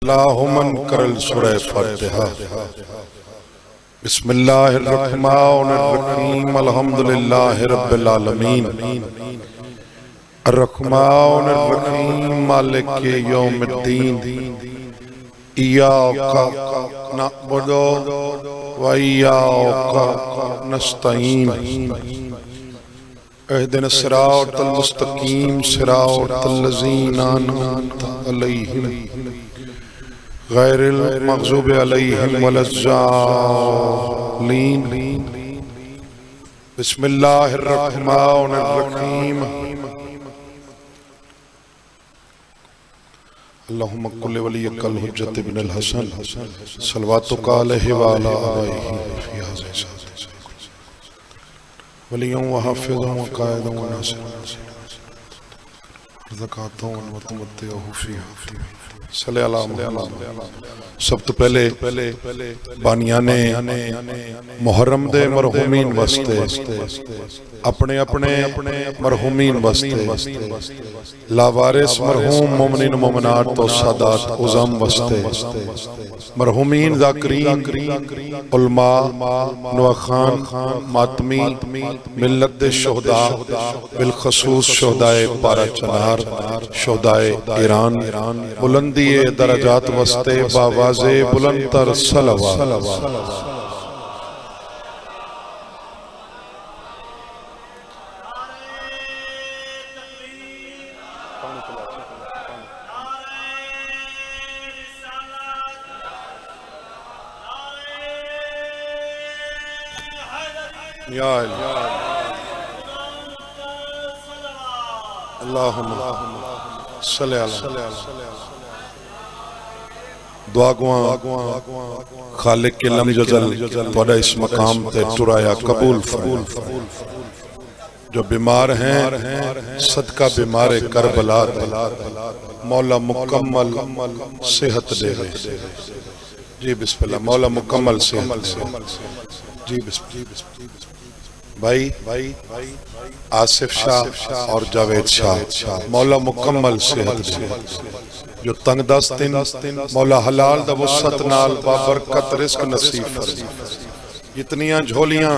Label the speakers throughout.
Speaker 1: اللہم انکر سورہ فاتحہ بسم اللہ الرحمن الرحیم الحمدللہ رب العالمین الرحمن الرحیم مالک یوم الدین ایاک نعبد و ایاک نستعین اہدنا الصراط المستقیم صراط الذین انعمت علیہم غیر المغضوب علیہم ولا الضالین بسم اللہ الرحمن الرحیم اللہم کل ولیک الحجت بن الحسن صلواتک علیہ وعلا آبائہ فی حضر ساتھ ولیوں و حافظوں و قائدوں و ناصروں ارزقاتوں و تمتعہ فیہا صلی اللہ محمد سب تو پہلے بانیان محرم دے مرحومین واسطے اپنے مرحومین واسطے لاوارث مرحوم مومنین مومنات و سادات عظام واسطے مرحومین ذاکرین علماء نواخان ماتمی ملت شہداء بالخصوص شہداء پارا چنار شہداء ایران بلندی درجات وستے باواز بلندتر صلوات یا اللہم صلی اللہ دعا گواں خالق کے لم جزل توڑا اس مقام تے ٹرایا قبول فرما جو بیمار ہیں صدقہ بیمار کربلا مولا مکمل صحت دے جی بسم اللہ مولا مکمل صحت دے جی بسم اللہ بھائی آصف شاہ اور جاوید شاہ مولا مکمل صحت دے جو تنگ دستن مولا حلال دا وسط نال بابرکت رزق نصیب فرما جتنیاں جھولیاں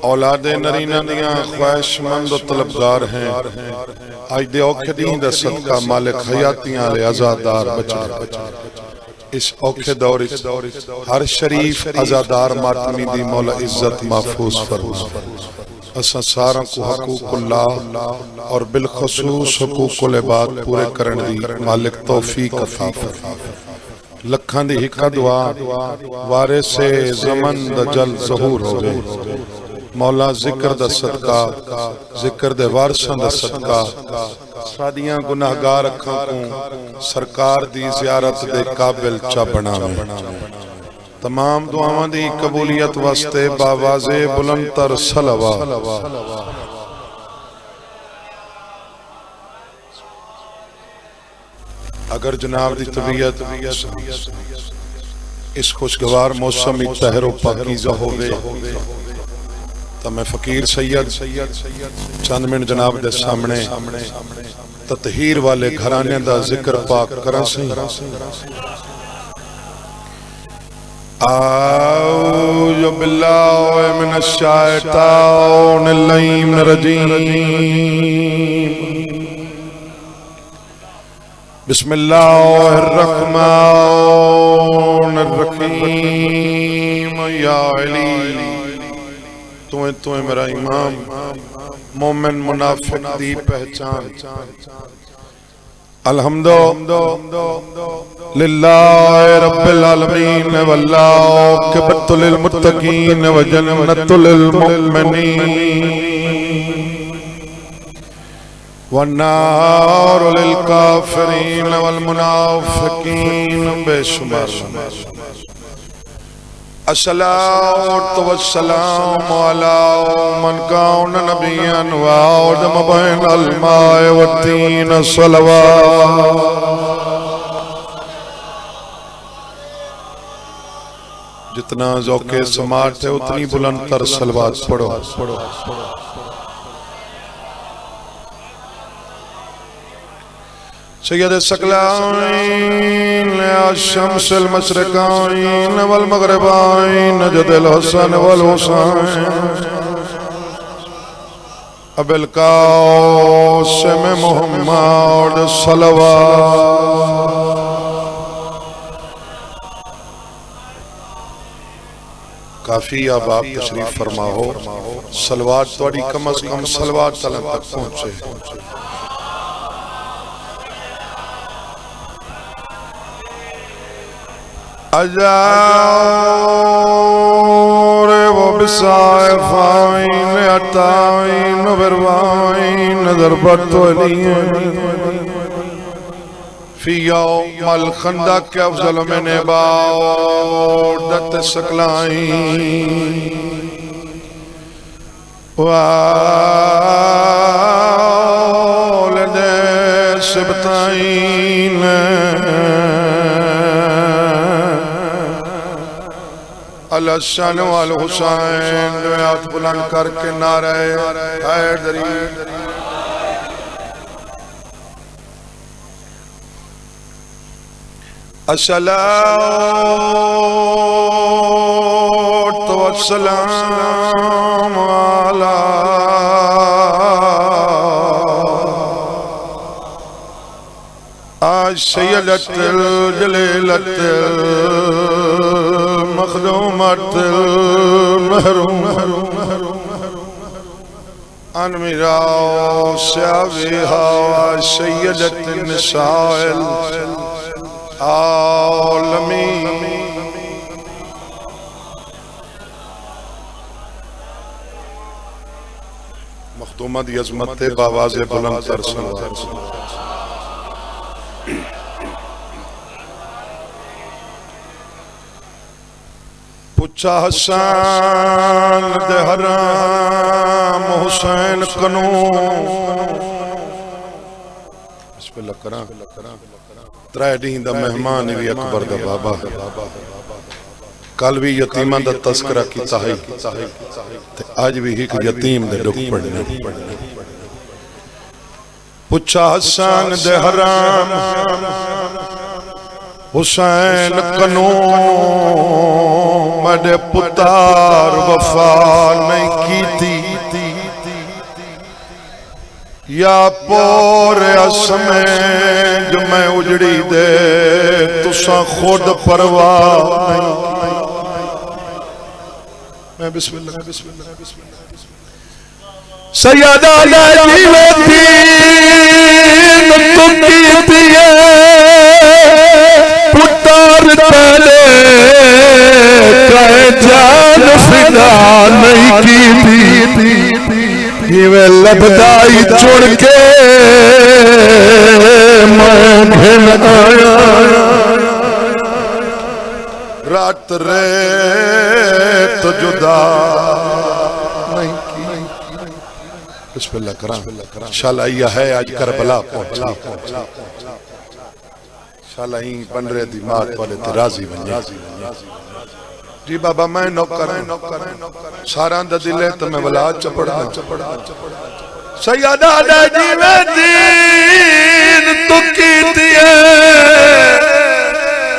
Speaker 1: اولاد نرینہ دیاں خواہش مند و طلبگار ہیں آج دے اوکھے دین دا صدقہ مالک حیاتیاں لے ازادار بچا اس اوکھے دور ہر شریف ازادار ماتمی دی مولا عزت محفوظ فرما اساں سارا کو حقوق اللہ اور بالخصوص حقوق العباد پورے کرن دی مالک توفیق عطا فرما لکھاں دی ہکا دعا وارث زمن دا جل ظہور ہوئے مولا ذکر دا صدقہ ذکر دے وارثاں دا صدقہ سادیاں گناہگار اکھاں کو سرکار دی زیارت دے قابل چا بناویں تمام دعاواں دی قبولیت واسطے باواز بلندتر صلوات اگر جناب دی طبیعت اس خوشگوار موسمی طاہر و پاکیزہ ہوئے تو میں فقیر سید چند منٹ جناب دے سامنے تطہیر والے گھرانے دا ذکر پاک کرا سی اعوذ باللہ من الشیطان اللعین الرجیم بسم اللہ الرحمن الرحیم یا علی تو میرا امام مومن منافق دی پہچان الحمدللہ رب العالمین والعاقبۃ للمتقین وجنت للمؤمنین والنار للکافرین والمنافقین بے شمار الصلاة والسلام على من كان نبيا وآدم بين الماء والطين صلوات جتنا ذوق سماعت ہے اتنی بلند تر صلوات پڑھو سید الثقلین یا شمس المشرقین والمغربین نجد الحسن والحسین ابو القاسم محمد صلوات کافی اب آپ تشریف فرما ہو صلوات توڑی کم از کم صلوات تلن تک پہنچے اجار و بسائفائن اتائن و بروائن ضربت ولین فی یوم الخندق افضل من عبادت الثقلین والد سبتین الحسن والحسین ہاتھ بلند کر کے نعرہ حیدری الصلاة والسلام على السيدة الجليلة المخدومة المهرومة عن ميراث أبيها وسيدة النساء العالمين مخدومہ دی عظمت باواز بلند تر صلوات پوچھا حسین دے حرام حسین کنو بسم اللہ کرام ترائے دین دا مہمان بھی اکبر دا بابا کل بھی یتیمان دا تذکرہ کی تاہی آج بھی ایک یتیم دے ڈک پڑھنے پوچھا حسین دے حرام حسین کنو مڈے پتار وفا نہیں کی تھی یا پور اسمیں جو میں اجڑی دے تساں خود پرواہ نہیں میں بسم اللہ سیدہ جیوے دین تو کیتی ہے پتار تلے کہے جان فدا نہیں کیتی یہ لبدائی چھوڑ کے میں گھن آیا رات ریت جدا نہیں کی بسم اللہ کرام انشاءاللہ یہ ہے آج کربلا پہنچا انشاءاللہ ہی بن رہے دماغ والے ترازی بنیا جی بابا میں نوکر سارا اندہ دل ہے تو میں ولاد چپڑا سیدہ جیوے دین تو کیتی ہے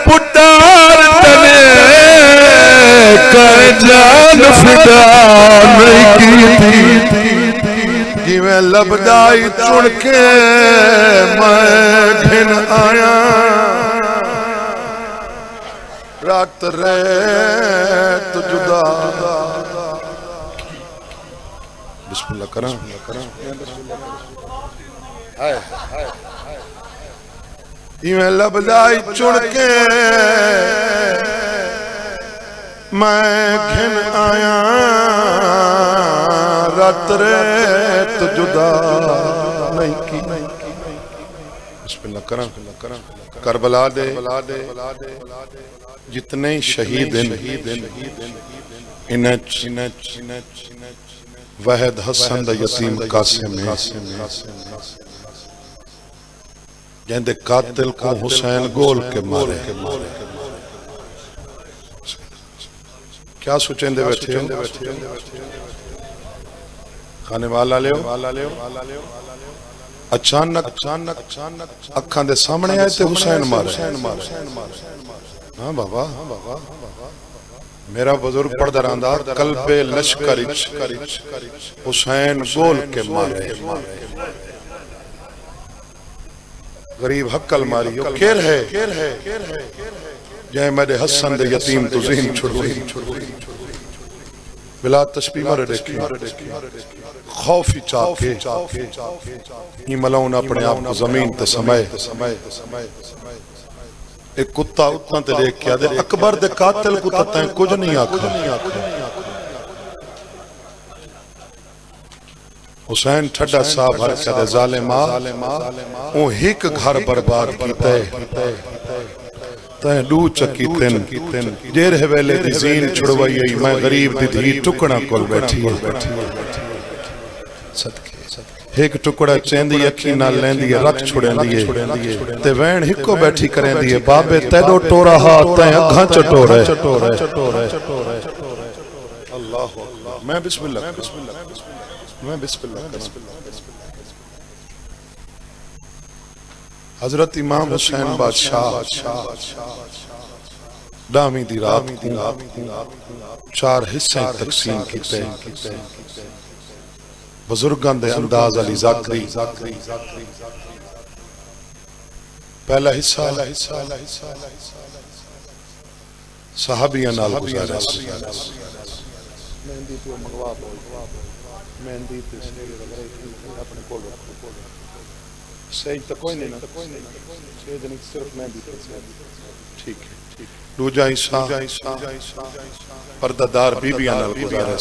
Speaker 1: پتار تلے کہے جان فدا نہیں کیتی جیوے لبدائی چڑ کے میں گھن آیا رات ریت جدا بسم اللہ کرام یہ لبدائی چڑ کے میں گھن آیا رات ریت جدا نہیں کی بسم اللہ کرام کربلا دے جتنے شہید ہیں انچ وحد حسن دا یتیم قاسم ہے جہندے قاتل کو حسین گول کے مارے کیا سوچیں دے بیٹھے ہو خانے والا لے ہو اچانک اکھاں دے سامنے آئے تے حسین مارے. ہاں بابا میرا بزرگ پڑھ دراندا قلب لشکرچ حسین گول کے مارے. غریب حقل ماری ہو کیر ہے جائے میرے حسن دے یتیم تو ذہن چھڑوئی بلا تشبیح مرے دیکھی خوفی چاکے ہی ملاؤن اپنے آپ کو زمین تے سمائے. ایک کتا اتنا تے دیکھ کیا دے اکبر دے قاتل کو تتائیں کچھ نہیں آکھا. حسین ٹھڈا صاحب ہر کدے ظالمہ اون ہک گھر برباد کیتے تائیں دو چکی تن جیر حویلے دی زین چھڑوائی ای میں غریب دی دھی ٹکڑا کول بیٹھی ہے. ایک ٹکڑا چیندی اکھی نال لیندی ہے رکھ چھڑیں دیئے تے وین ہکو بیٹھی کریں دیئے بابے تیدو ٹورا ہاں تائیں اگھاں چٹو رہے. اللہ میں بسم اللہ حضرت امام حسین بادشاہ دامی دی رات چار حصے تقسیم کیتے. بزرگان دے انداز علی زاکری پہلا حصہ صحابیاں نال گزارے. مہندی تے اپنے کول سید تو کوئی نہیں سید نہیں صرف مہندی تے ٹھیک ہے. دوجا حصہ پردہ دار بیبیاں نال گزارے.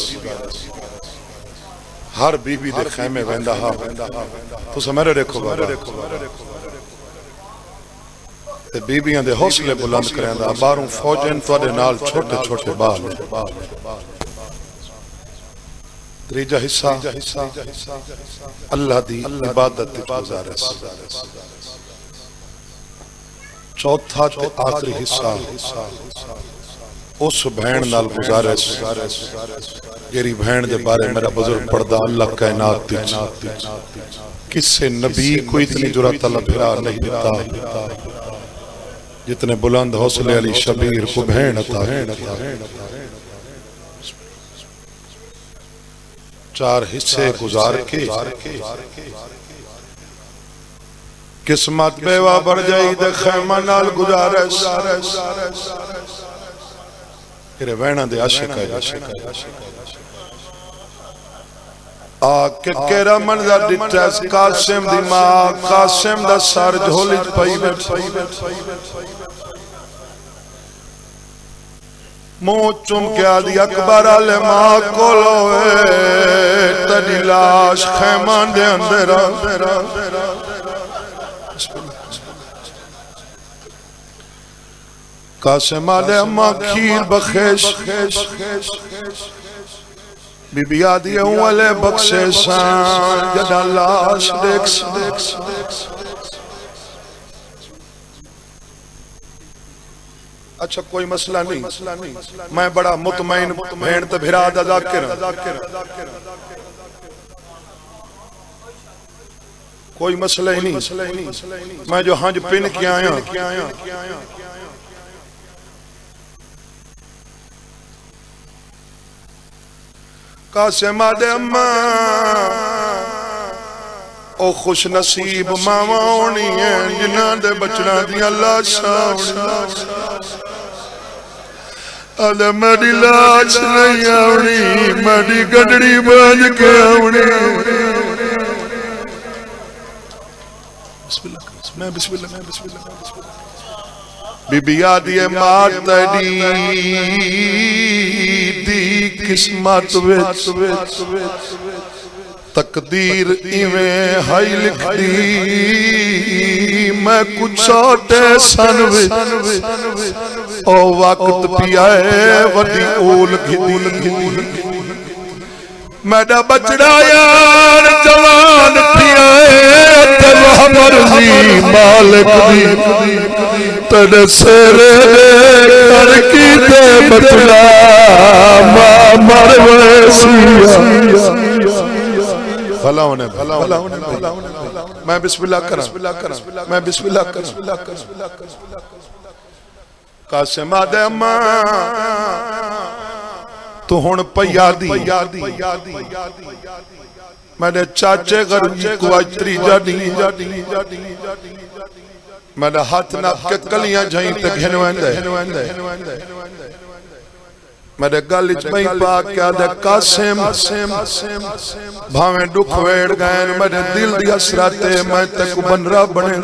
Speaker 1: ہر بی بی دے خیمے ویندا ہا تو سمیرے دیکھو بابا تے بیبیاں دے حوصلے بلند کریندا باروں فوجن تواڈے نال چھوٹے چھوٹے بال. تریجا حصہ اللہ دی عبادت تے گزارے. چوتھا تے آخری حصہ اس بہن نال گزارے جیری بہن دے بارے میرا بزرگ پڑھدا اللہ کائنات تیچ کسے نبی کو اتنی جرات اللہ بھرا نہیں دیتا جتنے بلند حوصلے علی شبیر کو بہن عطا. چار حصے گزار کے قسمت بیوہ بڑھ جائی دے خیمہ نال گزارے تیرے وینہ دے عاشق ہے. آکے کیرا منظر ڈٹیس قاسم دی ماں قاسم دا سار جھولی پائی بیٹھ مو چم کیا دی اکبر آلے ماں کولوے تڑی لاش خیمان دے اندرہ. قاسم آلے اماں کھیر بخیش بی بی آدھی اولے بخشے سان جدہ لاش دیکھ اچھا کوئی مسئلہ نہیں میں بڑا مطمئن بہن تے بھرا دا ذاکر کوئی مسئلہ ہی نہیں میں جو ہنج پن کیا آیا قاسم آدھے اماں او خوش نصیب ماما ہونی ہے جنہ دے بچنا دی اللہ شاونی آدھے میری لاش نہیں آونی میری گڑڑی باج کے آونی. بسم اللہ بی بی آدھی مات تیڈی دی قسمت وچ تقدیر ایویں ہائی لکھ دی میں کچھ چھوٹے سن وچ او وقت پیائے وڈی اول گھدی میڈا بچڑا یار جوان پیائے تلوہ مرضی مالک دی تڑے سیرے کر کی تے بچڑا ماں مرویسی بھلا ہونے میں بسم اللہ کرا میں بسم اللہ کرا قاسم آدھے اماں تو ہون پیادی میرے چاچے غریب کو اجتری جاڑی میرے ہاتھ نہ کے کلیاں جائیں تک ہنوندے میرے گالج میں پاک کیا دے قاسم بھاویں دکھ ویڑ گئے میرے دل دی حسراتے میں تک بنرا بنے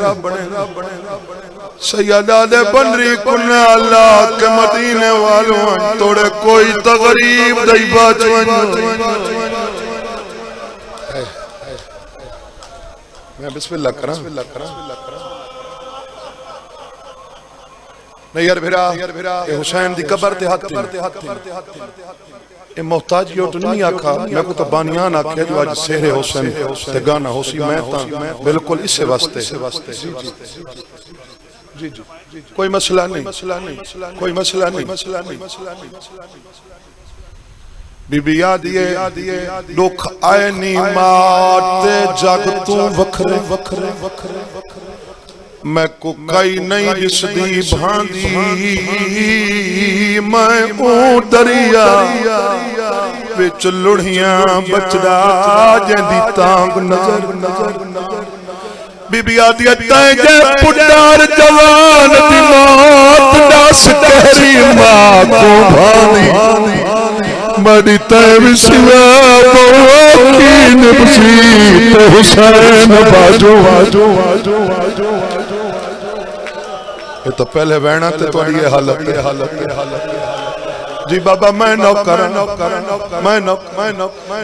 Speaker 1: سیدہ دے بنری کنہ اللہ کے مدینے والوں توڑے کوئی تغریب دائی باچوان میں بسم اللہ کرا نہیں یار بھیرا حسین دی قبر تے ہاتھ اے محتاج یہ تو نہیں آکھا میں کو تو بانیان آکھے جو آج سہر حسین تے گانا ہو سی میں تا بلکل اس سے واسطے کوئی مسئلہ نہیں کوئی مسئلہ نہیں بی بی یادیے دکھ آئے نی ماتے جاگتوں وکھرے میں کو کئی نہیں جس دی بھاندی میں اون دریا وچ لڑھیاں بچڑا جیندی تانگ نظر بی بی آدھی اتائیں جے پڑار جوان دی موت داس کہری ماں کو بھانی مڑی تیوی سوا بوکی نبسی تے حسین باجو یہ تو پہلے وینا تے تو یہ حالت جی بابا میں نوکر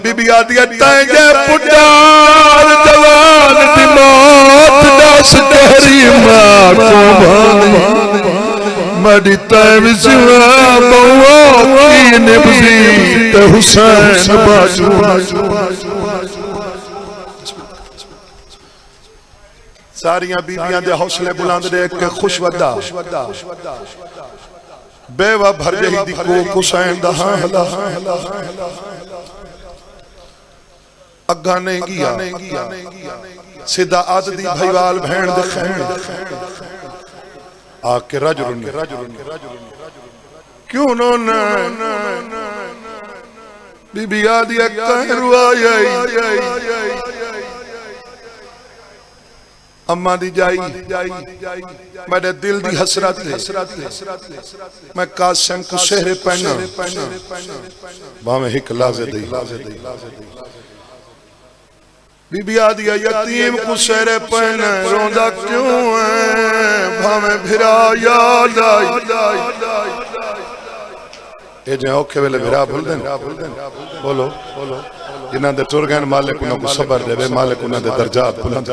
Speaker 1: بی بی آدھی اتائیں جے پڑار جوان دی موت داس کہری ماں کو بھانی مڑی تیوی سوا بوکی نبسی تے حسین باجو ساریاں بیبیاں دے حوصلے بلند دے کے خوش ودا بیوہ بھر جہی دی کو حسین دا حالا اگا نہیں گیا سیدھا آد دی بھائیوال بھین دے خین آکے رجرن کیوں نونا بی بی آدھی کہیں روائی اماں دی جائی میرے دل دی حسرت میں قاسم کو شہر پہنا باہمیں ہک لازے دی بی بی آدھی یتیم کو شہر پہنا روندہ کیوں ہے باہمیں بھرا یاد آئی اے جائیں اوکھے ویلے بھرا بھول دیں بولو جنہاں دے ٹرگین مالک انہوں کو صبر دے بے مالک انہوں دے درجات بلند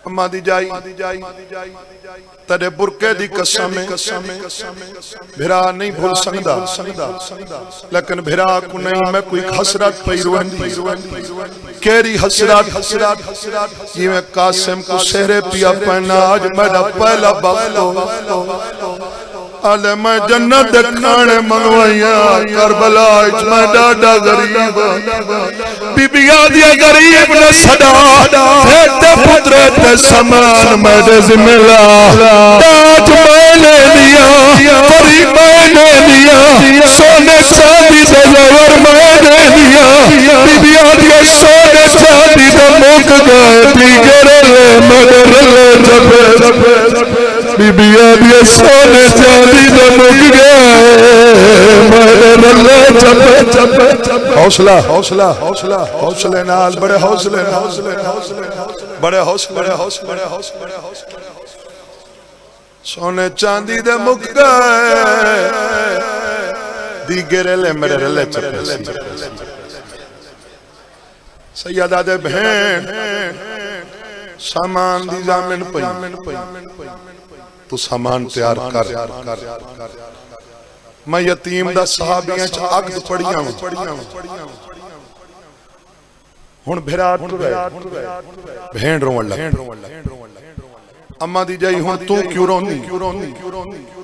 Speaker 1: اماں دی جائی تیرے برکے دی قسمیں بھرا نہیں بھول سکدا لیکن بھرا کو نہیں میں کوئی حسرت پئی روندی کیری حسرت یہ میں قاسم کو سہرے پیا پہنا آج میرا پہلا بختو آلے میں جنت کھانے منگوائیاں کربلا اچ میں ڈاڈا غریب بی بی آدھی غریب نے صدا پھیٹے پترے تے سامان میں دے زملہ تاج میں نے لیا پری میں نے لیا سونے چاندی دے زور میں نے لیا بی بی آدھی سونے چاندی دے موک گئے دیگر لے مگر لے جبے بی بی آدھی سونے چاندی دے موک گئے مگر لے جبے حوصلہ حوصلے نال بڑے حوصلے سونے چاندی دے مک گئے دیگر لے میرے رلے چپے سیدہ دے بہن سامان دی زامن پئی تو سامان تیار کر میں یتیم دا صحابیاں چا عقد پڑیاں ہون بھیرات رہے بہن روان لگ اما دی جائی ہون تو کیوں رونی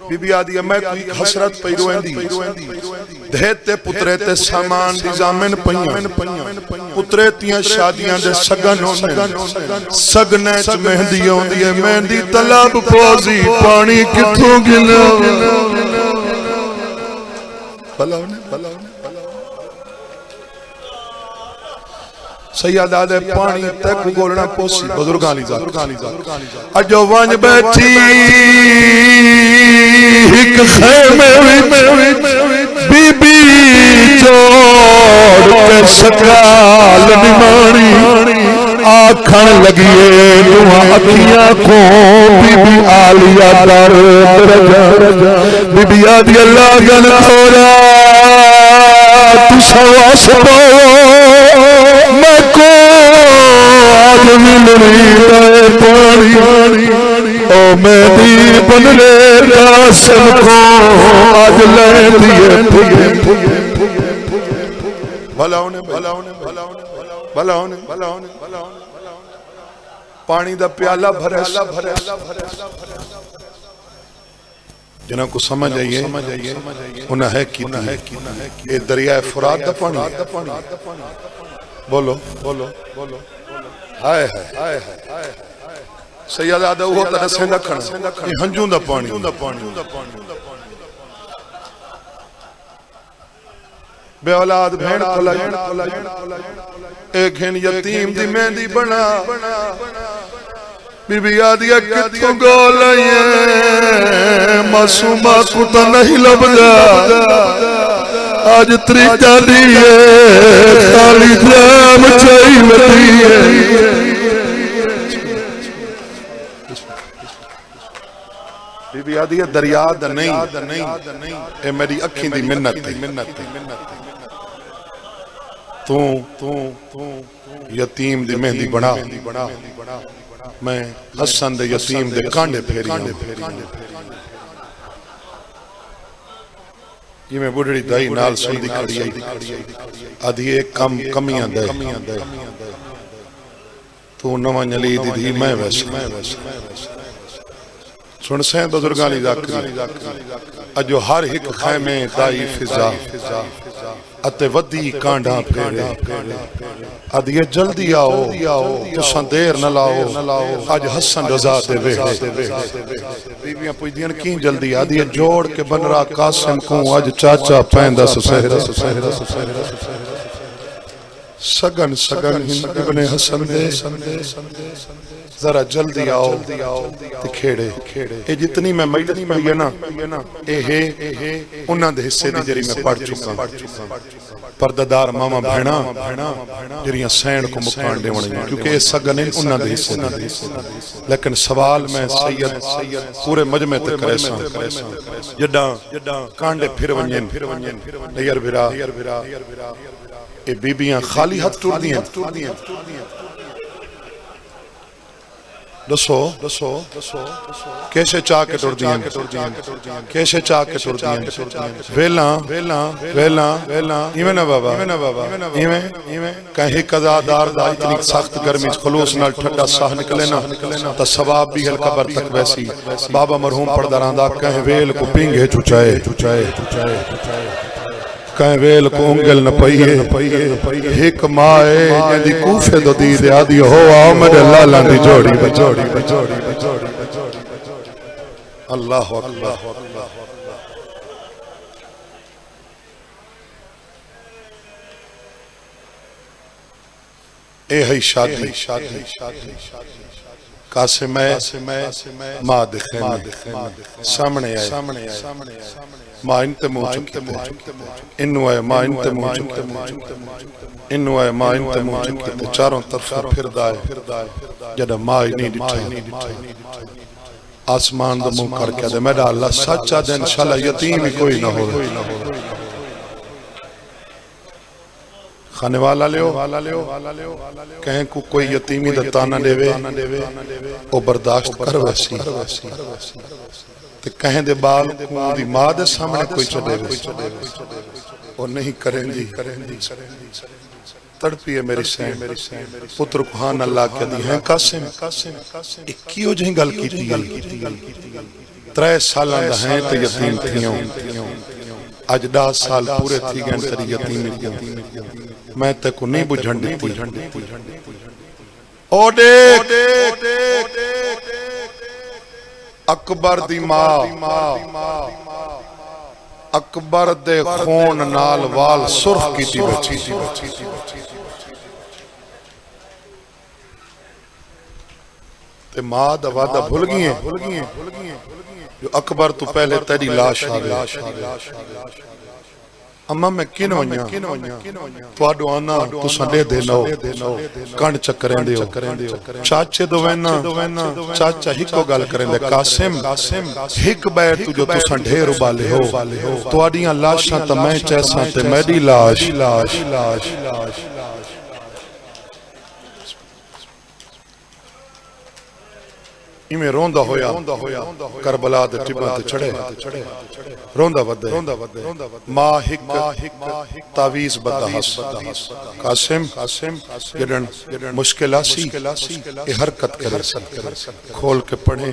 Speaker 1: بی بی آدھی میں کوئی حسرت پئی رویندی دھیتے پترے تے سامان دی زامن پئیاں پترے تیاں شادیاں دے سگن ہونے سگنے چ مہندی ہوندی ہے مہندی طلب پوزی پانی کتھوں گلا سید آدھے پانی تک گولنا پوسی بزرگاں لی ذات اجو وانج بیٹھی ایک خیمے بی بی چوڑ کے سکال نمانی آکھن لگیے نوہ اکھیاں کو بی بی آلیہ در درجہ بی بی آدھی اللہ گن کھوڑا تو سواس پاؤ میں کو آج ملنی دے پانی او میں دی بن لے قاسم کو آج لے دیئے بھلاؤنے پانی دا پیالہ بھرے جنہاں کو سمجھ آئیے انہاں ہے کی اے دریائے فرات دا پانی بولو ہائے ہائے سید آدھا وہ تنہ سیندہ کھنا یہ ہنجون دا پانی بے اولاد بھین کھلا ایک ہن یتیم دی مہندی بنا بی بی آدھیا کتوں گولائیے معصومہ کو تا نہیں لب جا آج تریجہ دیئے خالی جام چاہی ودیئے بی بی آدھیا دریا دا نہیں اے میری اکھیں دی منت تھی تو یتیم دی مہندی بنا میں حسن دے یتیم دے کانڈے پھیری یہ میں بڑھڑی دائی نال سن دی کھڑی آئی آدھی ایک کمیاں دے تو نوہ نلی دی دی میں ویسا سن سین بزرگانی ذاکری اجو ہر ہک خیمے دائی فضا اتے ودی کانڈا پھیرے ادھیے جلدی آؤ تو سندیر نہ لاؤ آج حسن رضا دے ویڑے بیویاں پوچھ دین کین جلدی ادھیے جوڑ کے بن رہا قاسم کو آج چاچا پہندہ سسہرہ سگن ابن حسن دے ذرا جلدی آؤ تے کھیڑے اے جتنی میں مجدنی میں یہ نا اے ہے انہاں دے حصے دی جری میں پڑھ چکا پرددار ماما بھینا جریاں سین کو مکان دے وڑیں کیونکہ اے سگن انہاں دے حصے لیکن سوال میں سید پورے مجمع تے کرے ساں جڈاں کانڈے پھر ونجن نیر بھرا اے بیبیاں خالی ہاتھ ٹور دیاں دسو کیسے چاہ کے ٹور دیاں کیسے چاہ کے ٹور دیاں ویلاں ایویں نا بابا ایویں کہیں قضا دار دا اتنی سخت گرمی خلوص نال ٹھڈا ساہ نکلے نا تا ثواب بھی قبر تک ویسی بابا مرحوم پرداراندا کہیں ویل کو پینگے چچائے کہیں ویل کو انگل نہ پئیے ایک مائے جیدی کوفے دو دی دیا دی ہو آؤ میرے لالا دی جوڑی اللہ اکبر اے ہے شادی قاسم ماں دکھیں سامنے آئے ماں انتے منہ چکتے انو آئے ماں انتے منہ چکتے چاروں طرف پھر دائے جدہ ماں نہیں ڈٹھا آسمان دا منہ کر کے دے میرا اللہ سچا دے انشاءاللہ یتیم ہی کوئی نہ ہو کھانے والا لیو کہیں کو کوئی یتیمی دا تانہ دے وے او برداشت کر ویسی تے کہیں دے بال کو دی ماں دے سامنے کوئی چڑے وے او نہیں کریں دی تڑپی ہے میری سین پتر کو ہاں اللہ کیا دی ہیں قاسم اکیو جہیں گل کی تھی 3 سالاں دا ہیں تے یتیم تھیوں آج 10 سال پورے تھی گئن تری یتیم تھیوں میں تے کو نہیں بجھن دیتی او دیکھ اکبر دی ماں اکبر دے خون نال وال سرخ کی تھی بچی تے ماں دا وعدہ بھول گئی ہیں جو اکبر تو پہلے تیری لاش آگے اما میں کن ونیا تو آڈو آنا تو سنڈے دے نو کانڈ چکریں دے ہو چاچے دو وینا چاچا ہی کو گال کریں دے قاسم ہک بیر تو جو تو سنڈے ربالے ہو تو آڈیاں لاشاں تا میں چیساں تے میری لاش میں روندہ ہویا کربلا دے ٹبا تے چڑھے روندہ ودے ماں ہک تاویز بدہ حس قاسم جڑن مشکل آسی یہ حرکت کرے کھول کے پڑھیں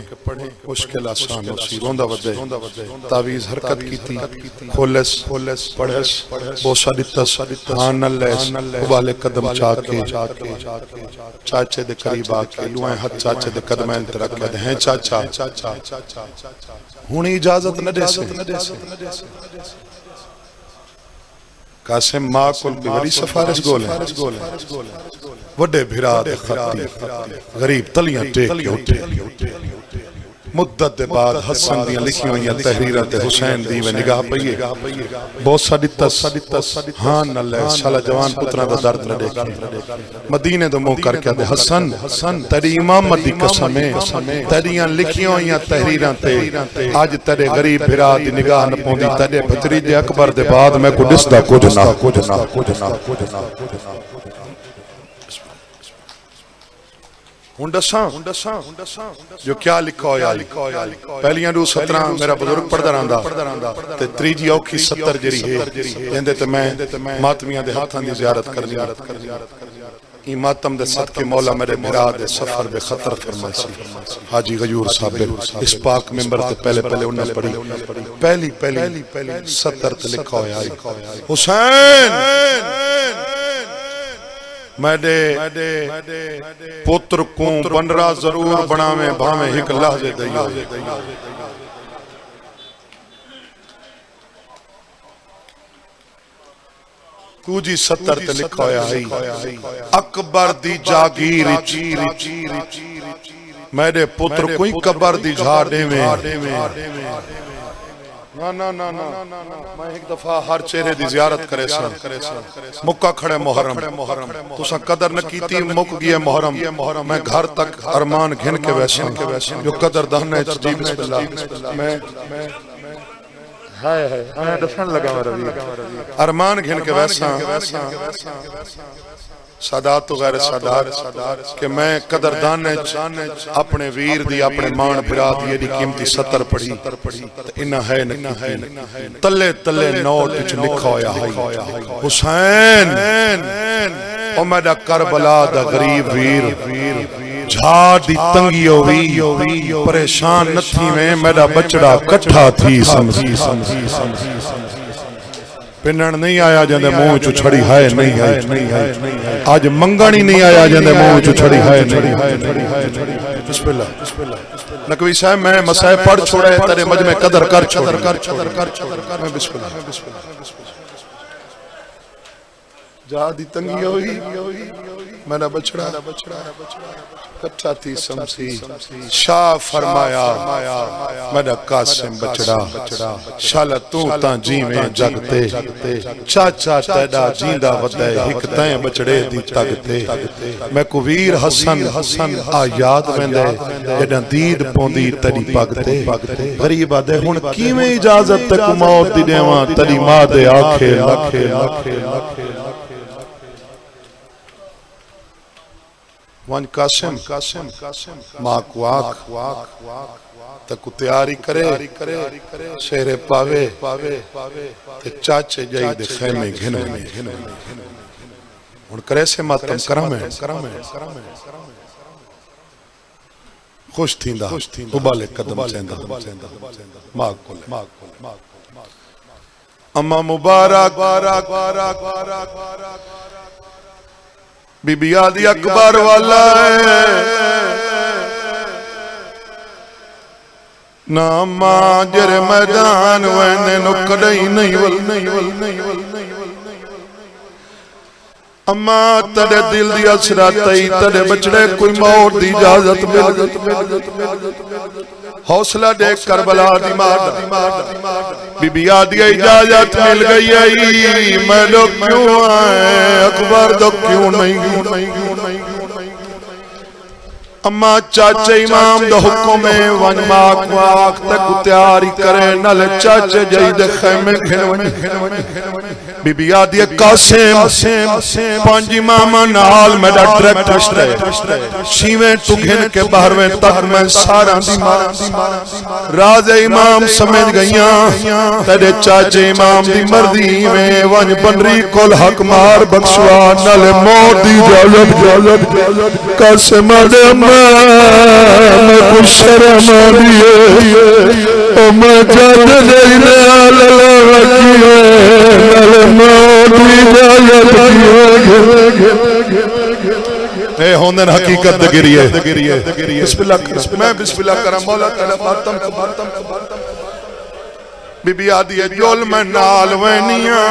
Speaker 1: مشکل آسان ہوسی روندہ ودے تاویز حرکت کی تھی کھولس پڑھس بوسا دیتس ہان نلیس ابالے قدم چاکے چاچے دے قریب آکے لوائیں حد چاچے دے قدمین ترکے ہیں چاچا ہونی اجازت نہ دے سے قاسم ماں کل بھی بڑی سفارش گول ہے وڈے بھرا دے خطی غریب تلیاں ٹیک کے اٹھے مدت دے بعد حسن دیاں لکھی ہوئیاں تحریرات حسین دی میں نگاہ پئیے بہت ساڑیتس ہاں نہ لے سالہ جوان پترہ دا درد نہ دیکھیں مدینے دو مو کر کے دے حسن تیری امامت دی قسمیں تیریاں لکھی ہوئیاں تحریرات آج تیرے غریب بھرا دی نگاہ نہ پوندی تیرے بھتری دے اکبر دے بعد میں کو ڈس دا کچھ نہ ہونڈساں جو کیا لکھا ہویا پہلیاں دو 17 میرا بزرگ پڑھ رہندا تے تریجی اوکھی 70 جری ہے جندے تے میں ماتمیاں دے ہاتھاں دی زیارت کرنی این ماتم دے صدقے مولا میرے مراد سفر بے خطر فرمائی حاجی غیور صاحب اس پاک ممبر تے پہلے انہیں پڑھی پہلی 70 تے لکھا ہویا حسین میں دے پتر کو بنرا ضرور بناویں بھاویں ہک لحظے دئیو تو جی 70 تے لکھا ہویا ہے اکبر دی جاگیر میں دے پتر کوئی قبر دی جھاڑے میں نا میں ایک دفعہ ہر چہرے دی زیارت کرے سن مکہ کھڑے محرم تو سا قدر نہ کیتی مک گیا محرم میں گھر تک ارمان گھن کے ویسن جو قدر دہنے جی بسم اللہ میں ہائے دفن لگا میرا ارمان گھن کے ویسن سادات و غیر سادات کہ میں قدردان نے اپنے ویر دی اپنے مان براد یہ دی قیمتی 70 پڑھی انہا ہے نکی تلے نوٹ اچھ لکھا ہویا ہے حسین او میڈا کربلا دا غریب ویر جھاڑ دی تنگی ہوئی پریشان نہ تھی میں میڈا بچڑا کٹھا تھی سمجھی پنن نہیں آیا جندے منہ چو چھڑی ہے نہیں ہے آج منگانی نہیں آیا جندے منہ چو چھڑی ہے نہیں بسم اللہ نقوی صاحب میں مسائل پڑھ چھوڑے تیرے مجمع قدر کر چھوڑے میں بسم اللہ جہاں دی تنگی ہوئی میں نے بچڑا کٹھا تھی سمسی شاہ فرمایا میں نے قاسم بچڑا شالا تو تاں جیویں جگتے چاچا تیڑا جیندہ ودے ہک تائیں بچڑے دی تگتے میں کو ویر حسن آیات ویندے جڑا دید پوندی تری پگتے غریبہ دے ہن کیویں اجازت تک موت دی دیواں تری ماں دے آکھے وان قاسم ماں کو آکھ تکو تیاری کرے شہر پاوے تے چاچے جائی دے خیمے گھنے ہن کرے سے ماتم کرم ہے خوش تھیندا ابالے قدم چیندا ماں کول اما مبارک بی بی آدی اکبر والا ناما جر میدان وینے نکڑی نہیں ول اما تڑے دل دی اثراتئی تڑے بچڑے کوئی موت دی اجازت مل حوصلہ دیکھ کربلا دی ماں بی بی آدی اجازت مل گئی میں لوگ کیوں آئے اکبر دو کیوں نہیں اما چاچے امام دا حکم ہے ون ماک واک تک تیاری کرے نل چاچے جائید خیمے گھنونے بی بی آدھی قاسم پانچ امام نال میڈا ڈریکٹر شیویں تو گھن کے باہرویں تک میں سارا دی راز امام سمجھ گئیاں تیرے چاچے امام دی مردی میں ون بنری کل حق مار بخشوا نل موت دی جالت قاسم آدھے میں کچھ شرم آلیے او میں جد دینے آلہ کیے نل موتی جایت کیے اے ہوندن حقیقت دگریے بسم اللہ کرم مولا تعالی باتم بی بی آدھی ہے جول میں نال وینیاں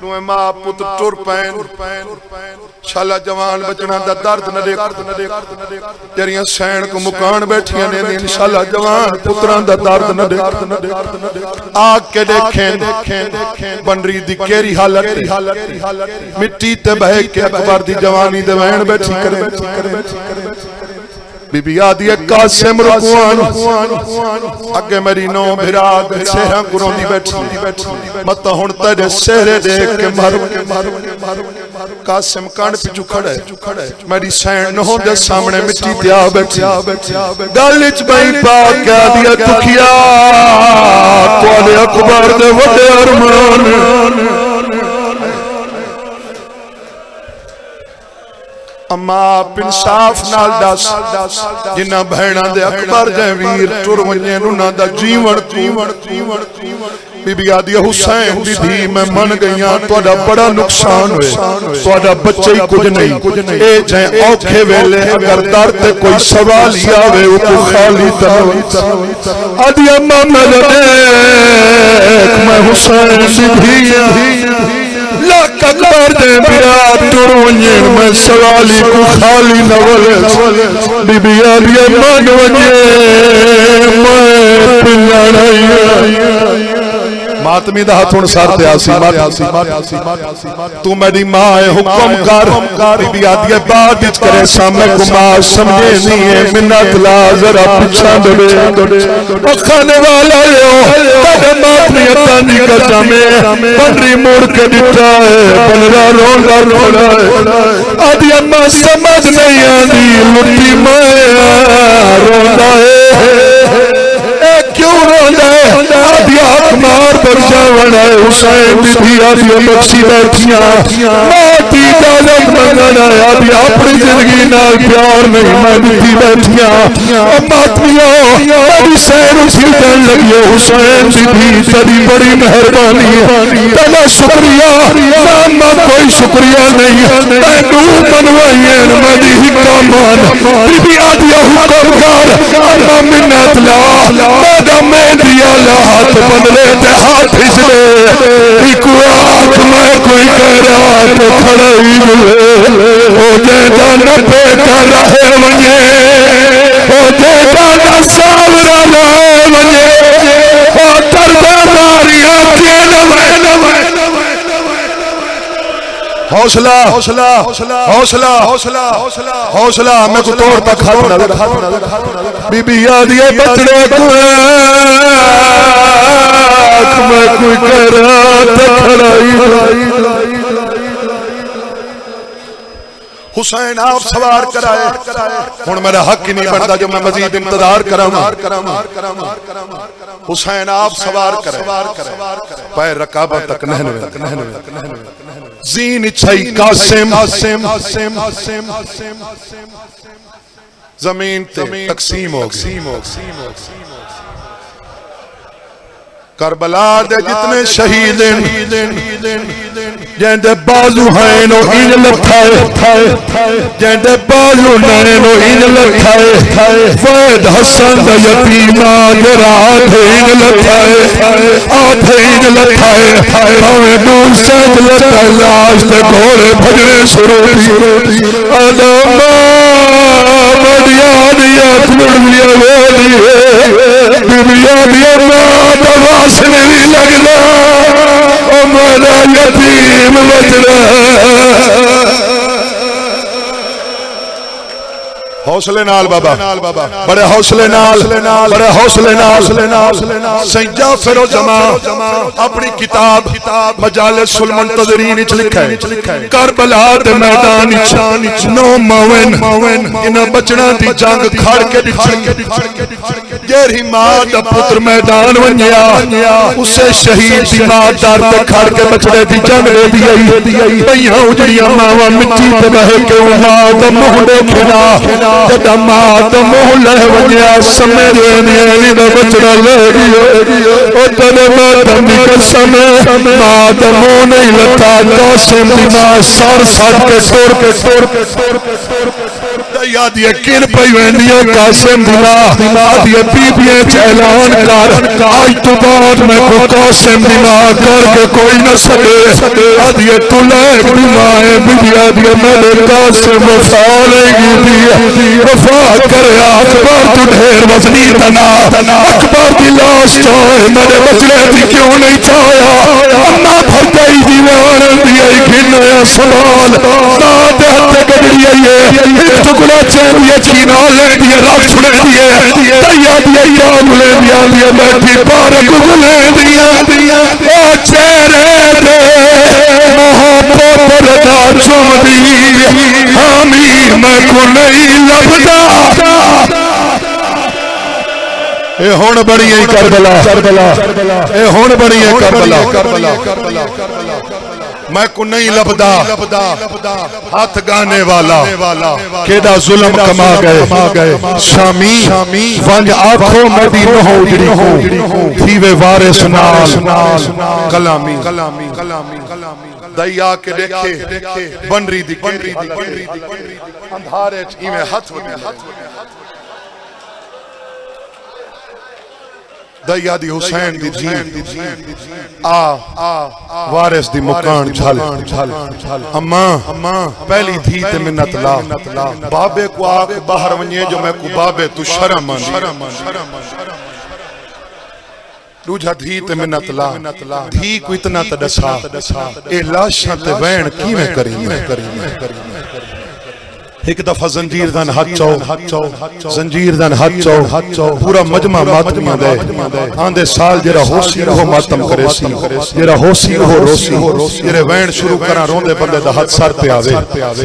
Speaker 1: نوے ماں پتر ٹور پین شالا جوان بچنا دا درد نہ دیکھ تیریاں سین کو مکان بیٹھیاں نے دین شالا جوان پتران دا درد نہ دیکھ آگ کے دیکھیں بنری دی کیری حالت مٹی تے بہے کے اکبر دی جوانی دے وین بیٹھی کرے بی بی آدھی قاسم رکوان اگے میری نو بھراد سہرہ گروں دی بیٹھی مطا ہون تیرے سہرے دیکھ کے مارو قاسم کان پچھو کھڑے میری سین نو دے سامنے مٹی دیا بیٹھی گالچ بھائی پاک کیا دیا تکیا توالے اکبر دے وڈے ارمان اما پنصاف نال دس جنہ بہنہ دے اکبر جے ویر ٹور ونجے نونا دا جیون بی بی آدھی حسین بی بھی میں من گئیاں توڑا بڑا نقصان ہوئے توڑا بچے ہی کچھ نہیں اے جائیں اوکھے ویلے اگر در تے کوئی سوال ہی آوے وہ کو خالی تنوی آدھی اما میں دیکھ میں حسین بی بھی لاکھ اکبر دے بیات ٹرونین میں سوالی کو خالی نولے بی بی آدھی اما نوجے میں پلڑائی ماتمی دا ہاتھون سارتے آسی تو میری ماں حکم کر بی بی آدھی بعد اچ کرے سامنے کو ماں سمجھے نہیں ہے منت لا ذرا پچھان دے اکھانے والا لیو تاکہ ماتمی اتانی کا جامع بنری موڑ کے دیتا ہے بنرا رونگا روڑا ہے آدھی اماں سمجھ نہیں آنی لٹی میں رونگا ہے کیوں رونگا ہے آدھی آنکھ مار پر جاوڑا ہے حسین بی بھی آدھی بخشی بیٹھیاں ماتی جالت منگنا ہے آدھی اپنی زندگی نال پیار نہیں میں بھی بیٹھیاں ماتمیوں آدھی سیر اسی دن لگیے حسین بی بھی تری بڑی مہربانی ہے تلا شکریہ نامہ کوئی شکریہ نہیں میں نو منوائین میں دی حکامان بی بھی آدھی حکم کر اما منت لا مادہ میں دیا لہات بنرے دے ہاتھ ہجلے ایک آنکھ میں کوئی کہرات کھڑائی ملے او دے جانا پہ کر رہے ونجے او دے جانا ساورا لائے ونجے او تردہ ماری آتی نوے حوصلہ حوصلہ حوصلہ حوصلہ حوصلہ میں کو توڑ تک ہاتھ نظر بی بی آدھیے بچڑے کوئے میں کوئی کہرات کھڑائی حسین آپ سوار کرائے ہون میرا حق ہی نہیں بڑھتا جو میں مزید انتظار کروں حسین آپ سوار کرائے پائے رکابہ تک نہنوے زین چھئی قاسم زمین تے تقسیم ہو گئی کربلا دے جتنے شہید جیندے بازو ہیں نو ان لٹھائے جیندے بازو ہیں نو ان لٹھائے فید حسن دا یتیمہ جرا آدھے ان لٹھائے ہمیں دور سیج لٹھائے لاش تے گھوڑے بھجنے شروع علامہ مدیانیات مڑویا ویلی بیبیانیات واسنے بھی لگنا ہمارا یتیم بچنا حوصلے نال بابا بڑے حوصلے نال سید جعفر و جماع اپنی کتاب مجالس المنتظرین اچھ لکھا ہے کربلا دے میدان اچھ نو موین انہاں بچنا دی جنگ کھڑ کے دکھڑی جیری ماں دا پتر میدان ونیا اسے شہید دی ماں دار تے کھڑ کے بچڑے دی جنگ دے دی بیاں اجڑیاں ماں مٹی تے بہے کے ماں دا مہنے کھنا جدہ ماں دا مہلے ونیا سمیرے نیلی دا بچڑا لے گیا او تنے ماں دا نکل سمے ماں دا مہنے نہیں لتا قاسم دی ماں سار سار کے سور یاد یہ کن پئی ویندی ہے قاسم دی ماں یہ بیبیاں چیلان کر آج تو بعد میں کو قاسم دی ماں کر کے کوئی نہ سکے آج یہ طلعب دی ماں بیبیاں دی میرے قاسم وفا لے گی دی وفا کرے اکبر تو ڈھیر وزنی تنا اکبر دی لاش چاہے میرے بچڑے دی کیوں نہیں چاہیا اممہ بھر گئی دی وارن دی ای گھنیا سوال ناد ہتے گڑی آئیے ایک ٹکڑا چین دی چینا لے دی رکھ چھڑے دی دریا دی یام لے دی بیٹھی بارک گلے دی او چہرے دے محبت ردا چم دی حامی میں کو نہیں لبدا اے ہون بڑی ہے کربلا اے ہون بڑی ہے کربلا میں کو نہیں لبدا ہاتھ گانے والا کیدا ظلم کما گئے شامی ونج آنکھوں میں بھی نہو جڑی ہوں تھیوے وارث نال کلامی دائی آکے دیکھے بنری دی اندھارے چیمیں ہاتھ دائی آدھی حسین دی جین وارث دی مکان جھل اماں پہلی تھی تے منت لا بابے کو آکھ باہر ونیے جو میں کو بابے تو شرم آنی دوجہ دھی تے منت لا دھی کو اتنا تدسا اے لاشاں تے وین کی میں کریں ایک دفعہ زنجیر دن ہاتھ چاو پورا مجمع ماتمیاں دے آندے سال جرہ ہوسی وہ ماتم کرے سی جرہ ہوسی وہ روسی جرہ وین شروع کرا روندے بندے دا ہاتھ سار پہ آوے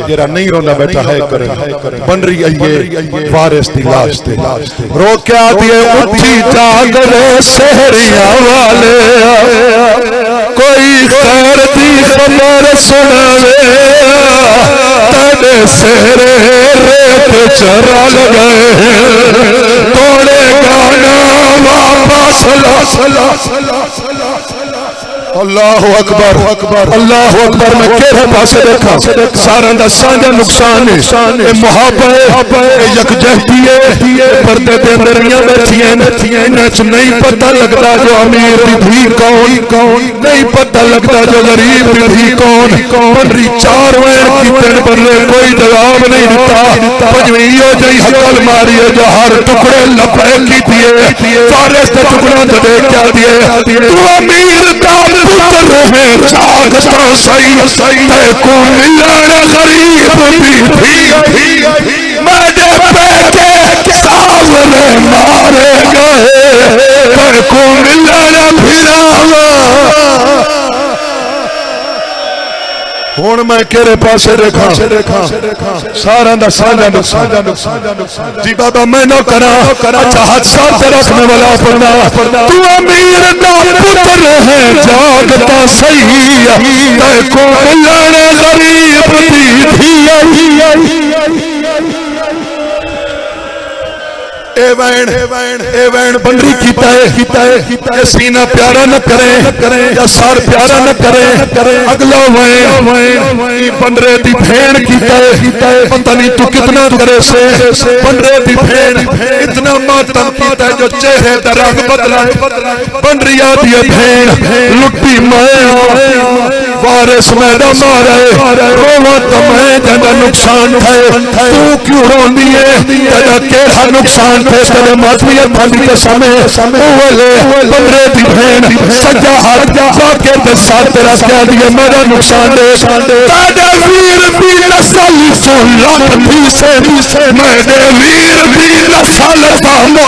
Speaker 1: جرہ نہیں روندہ بیٹا ہے کرے بن رہی آئیے وارث دی لاش دے رو کیا دیئے اٹھی جاگرے سہریاں والے کوئی خیر دی خبر سناوے تینے سہرے ریت چرا لگئے توڑے گانا واپس اللہ اکبر میں کیرے پاسے دیکھا سارن دا سانجا نقصان ہے اے محابہ اے یک جہتی ہے پردے دے اندریاں بیٹھیاں انچ نہیں پتہ لگتا جو امیر دی بھی کون نہیں پتہ لگتا جو غریب دی بھی کون بنری چار وین کی تین بلے کوئی جواب نہیں دیتا پجوئیو جائی حقل ماری ہے جو ہر ٹکڑے لپے کی دیئے فارس تے ٹکڑوں تے دیکھ کیا دیئے تو امیر دا پتر ہے چاک تو سائی تے کو ملنا غریب بھی میرے بیٹے ساورے مارے گئے تے کو ملنا پھراوا ہوں میں کہڑے پاسے دیکھا سارا دا سانجا نقصان جی بابا میں نہ کرا اچھا ہاتھ ساتھ تے رکھنے والا پڑھنا تو امیر دا پتر ہے جاگتا صحیح تے کو ملنے غریب دی تھی اے وین بندری کیتا ہے کہ سینہ پیارا نہ کرے یا سار پیارا نہ کرے اگلا وین بندرے دی بھین کیتا ہے پتہ نہیں تو کتنا کرے سے بندرے دی بھین اتنا ماتم کیتا ہے جو چہرے دا رنگ بدلا بندریا دی بھین لٹی میں وارث میرا مارے روا تو میں جنہ نقصان تھے تو کیوں روندی ہے تیرا کیڑا نقصان تیرے ماتویت بھالی کے سامنے اولے بندرے دی بھین سجا ہاتھ باقی دے ساتھ تیرا کیا دیئے میرا نقصان دے تیرے ویر بھی نسل سن لکھ بھی سے میرے ویر بھی نسل بامو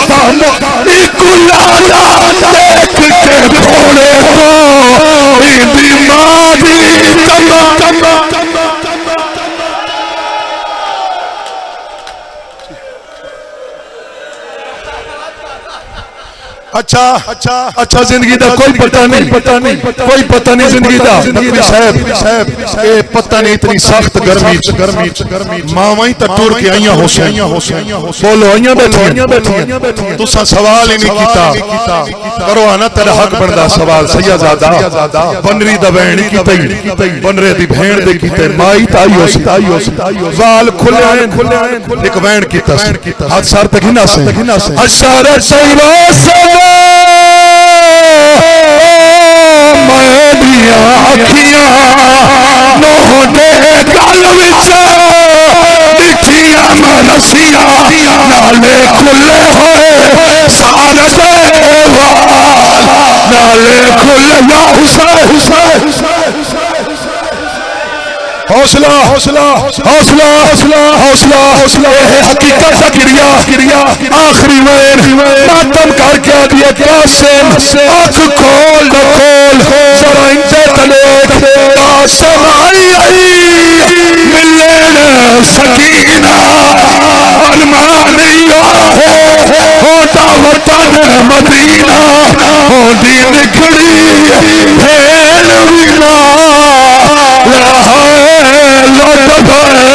Speaker 1: ایک لانا دیکھ کے گھوڑے کو بیماری کما اچھا زندگی دا کوئی پتہ نہیں کوئی پتہ نہیں زندگی دا نبی صاحب اے پتہ نہیں اتنی سخت گرمی ماں تا ٹور کے آئیاں ہو سے بولو آئیاں بیٹھیں تو سا سوال ہی نہیں کیتا کرو آنا تیرا حق بندہ سوال سیازادہ بنری دا بین کیتے بنرے دی بھین دے کیتے مائی تائی ہو سے وال کھلے آئیں ایک بین کیتا ہاتھ سار تک ہی نہ سے اشارت سیوا سوا میڈیا اکھیاں نوہ دے گل وچا دکھیاں مرسیاں نالے کھلے ہوئے سارے وال نالے کھلے یا حسین حوصلہ حوصلہ حوصلہ حوصلہ حوصلہ حقیقت کا گریا آخری وین ماتم کر کے آدھیا قاسم آنکھ کھول ذرا انتے تلیک قاسم آئی ملین سکینہ ارمانیہ ہوتا وطن مدینہ ہوندی نکڑی بھین وینا لہائے لوٹ بھائے